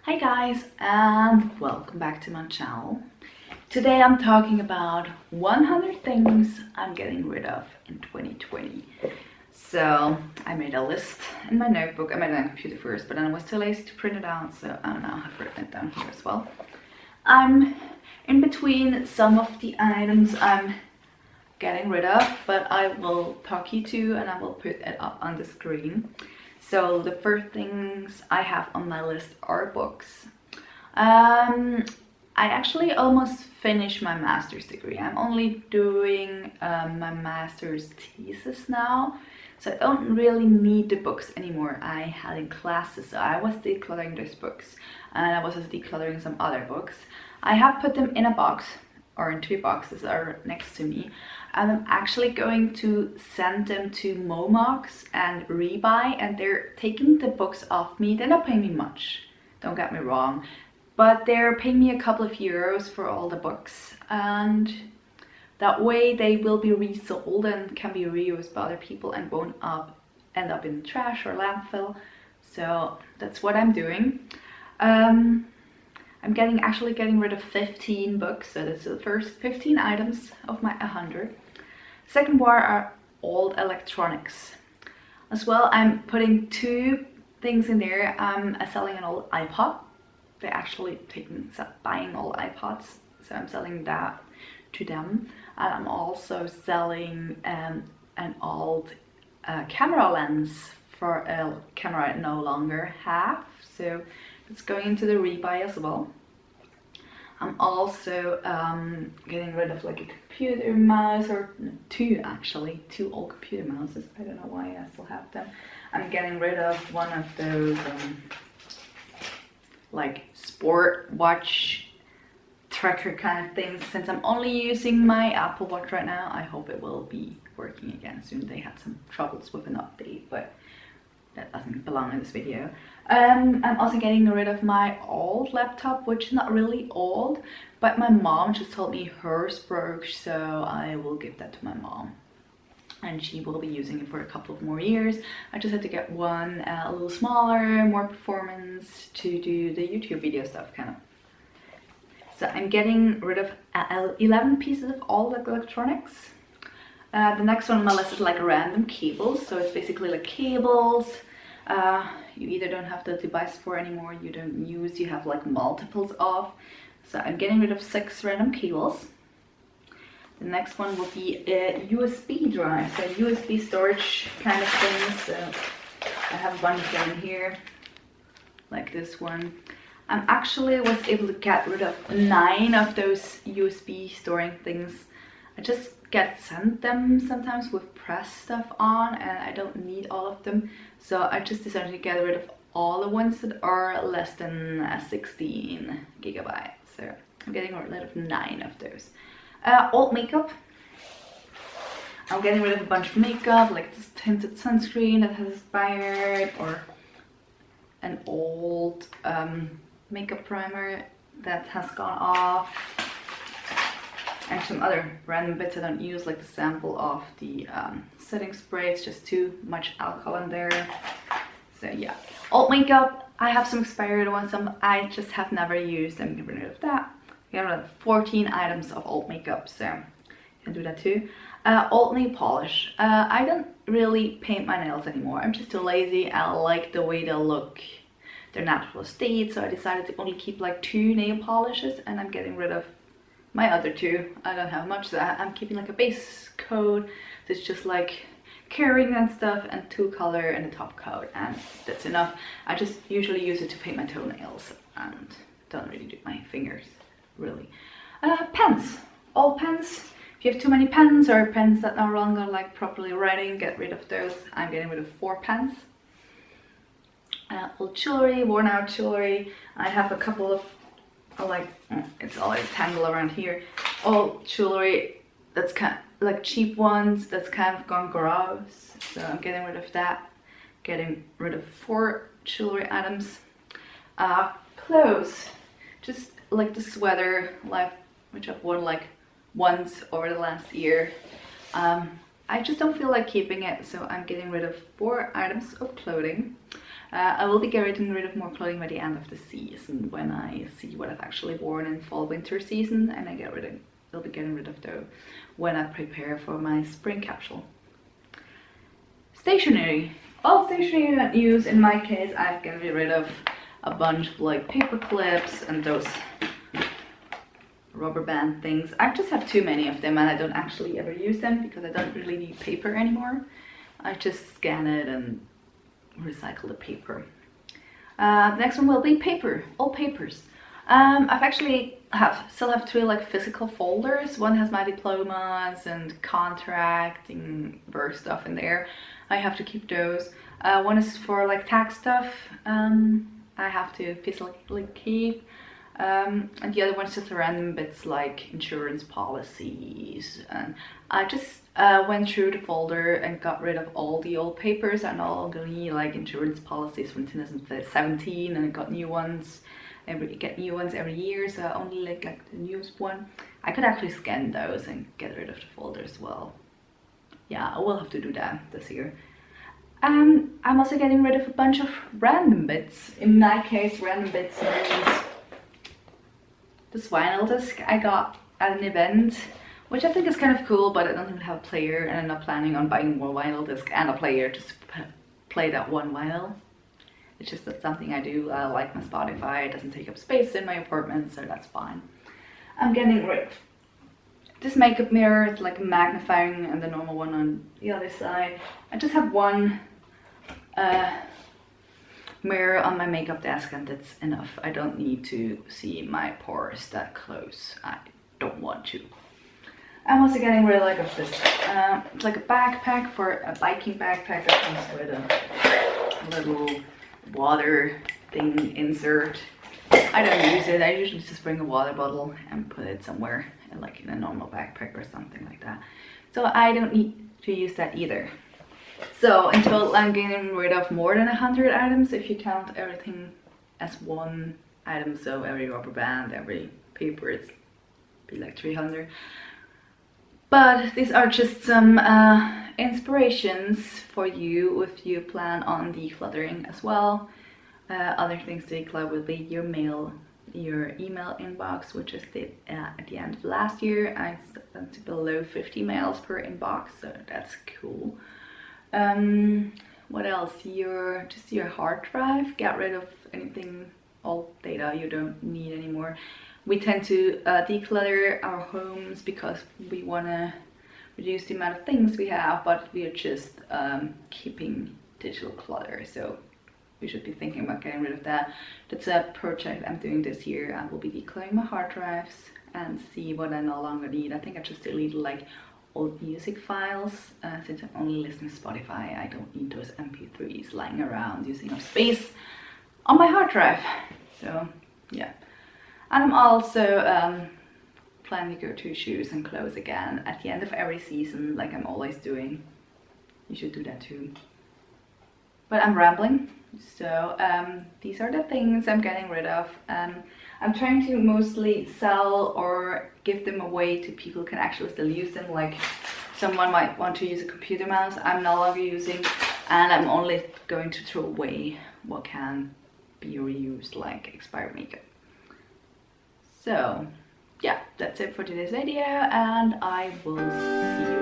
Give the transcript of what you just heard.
Hi guys, and welcome back to my channel. Today I'm talking about 100 things I'm getting rid of in 2020. So I made a list in my notebook. I made it on a computer first, but then I was too lazy to print it out, so I don't know, I've written it down here as well. I'm in between some of the items I'm getting rid of, but I will talk you to and I will put it up on the screen. So the first things I have on my list are books. I actually almost finished my master's degree. I'm only doing my master's thesis now, so I don't really need the books anymore I had in classes. So I was decluttering those books and I was also decluttering some other books. I have put them in a box, or in 2 boxes that are next to me, and I'm actually going to send them to Momox and Rebuy, and they're taking the books off me. They're not paying me much, don't get me wrong, but they're paying me a couple of euros for all the books, and that way they will be resold and can be reused by other people and won't end up in trash or landfill. So that's what I'm doing. I'm actually getting rid of 15 books, so that's the first 15 items of my 100. Second one are old electronics. As well, I'm putting 2 things in there. I'm selling an old iPod. They're actually buying old iPods, so I'm selling that to them. And I'm also selling an old camera lens for a camera I no longer have, so it's going into the rebuy as well. I'm also getting rid of like a computer mouse, or 2 actually, 2 old computer mouses. I don't know why I still have them. I'm getting rid of one of those like sport watch tracker kind of things. Since I'm only using my Apple Watch right now, I hope it will be working again soon. They had some troubles with an update, but that doesn't belong in this video. I'm also getting rid of my old laptop, which is not really old, but my mom just told me hers broke, so I will give that to my mom and she will be using it for a couple of more years. I just had to get one a little smaller, more performance to do the YouTube video stuff kind of. So I'm getting rid of 11 pieces of old electronics. The next one on my list is like random cables, so it's basically like cables you either don't have the device for anymore, you don't use, you have like multiples of. So I'm getting rid of 6 random cables. The next one will be a USB drive, so USB storage kind of things. So I have a bunch of them here, like this one. I actually was able to get rid of 9 of those USB storing things. I just get sent them sometimes with press stuff on, and I don't need all of them, so I just decided to get rid of all the ones that are less than 16 gigabytes. So I'm getting rid of 9 of those. Old makeup. I'm getting rid of a bunch of makeup, like this tinted sunscreen that has expired, or an old makeup primer that has gone off, and some other random bits I don't use, like the sample of the setting spray. It's just too much alcohol in there. So yeah, old makeup. I have some expired ones, some I just have never used. I'm getting rid of that. We have 14 items of old makeup, so you can do that too. Old nail polish. I don't really paint my nails anymore. I'm just too lazy. I like the way they look, their natural state, so I decided to only keep like 2 nail polishes, and I'm getting rid of my other 2. I don't have much, so I'm keeping like a base coat that's just like carrying and stuff, and 2 color and a top coat, and that's enough. I just usually use it to paint my toenails and don't really do my fingers really. Pens. Old pens. If you have too many pens, or pens that no longer like properly writing, get rid of those. I'm getting rid of 4 pens. Old jewelry, worn out jewelry. I have a couple of it's all like tangled around here. Old jewelry that's kind of like cheap ones that's kind of gone gross, so I'm getting rid of that. Getting rid of 4 jewelry items. Clothes, just like the sweater which I've worn like once over the last year. I just don't feel like keeping it, so I'm getting rid of 4 items of clothing. I will be getting rid of more clothing by the end of the season when I see what I've actually worn in fall winter season, and I'll be getting rid of those when I prepare for my spring capsule. Stationery. All stationery I use, in my case, I've gotten rid of a bunch of like paper clips and those rubber band things. I just have too many of them and I don't actually ever use them because I don't really need paper anymore. I just scan it and recycle the paper. The next one will be paper, all papers. I've actually still have two like physical folders. One has my diplomas and contracting work stuff in there. I have to keep those. One is for like tax stuff. I have to physically keep. And the other one's just random bits like insurance policies. And I just went through the folder and got rid of all the old papers and all the like insurance policies from 2017, and I got new ones. Get new ones every year, so I only like the newest one. I could actually scan those and get rid of the folder as well. Yeah, I will have to do that this year. I'm also getting rid of a bunch of random bits. In my case, random bits means this vinyl disc I got at an event, which I think is kind of cool, but I don't even have a player, and I'm not planning on buying more vinyl disc and a player just to play that one vinyl. It's just that something I do. I like my Spotify. It doesn't take up space in my apartment, so that's fine. I'm getting rid of this makeup mirror. It's like a magnifying and the normal one on the other side. I just have one mirror on my makeup desk and that's enough. I don't need to see my pores that close. I don't want to. I'm also getting rid of this. It's like a backpack, for a biking backpack that comes with a little water thing insert. I don't use it. I usually just bring a water bottle and put it somewhere like in a normal backpack or something like that. So I don't need to use that either. So in total I'm getting rid of more than 100 items if you count everything as one item. So every rubber band, every paper, it's be like 300. But these are just some inspirations for you if you plan on decluttering as well. Other things to declutter will be your email inbox, which is at the end of last year. I set to below 50 mails per inbox, so that's cool. What else? Just your hard drive. Get rid of anything, all data you don't need anymore. We tend to declutter our homes because we want to reduce the amount of things we have, but we are just keeping digital clutter, so we should be thinking about getting rid of that. That's a project I'm doing this year. I will be decluttering my hard drives and see what I no longer need. I think I just deleted like old music files. Since I'm only listening to Spotify, I don't need those MP3s lying around using up space on my hard drive. So yeah. And I'm also planning to go to shoes and clothes again at the end of every season, like I'm always doing. You should do that too. But I'm rambling, so these are the things I'm getting rid of. I'm trying to mostly sell or give them away to people who can actually still use them. Like someone might want to use a computer mouse I'm no longer using, and I'm only going to throw away what can be reused, like expired makeup. So yeah, that's it for today's video, and I will see you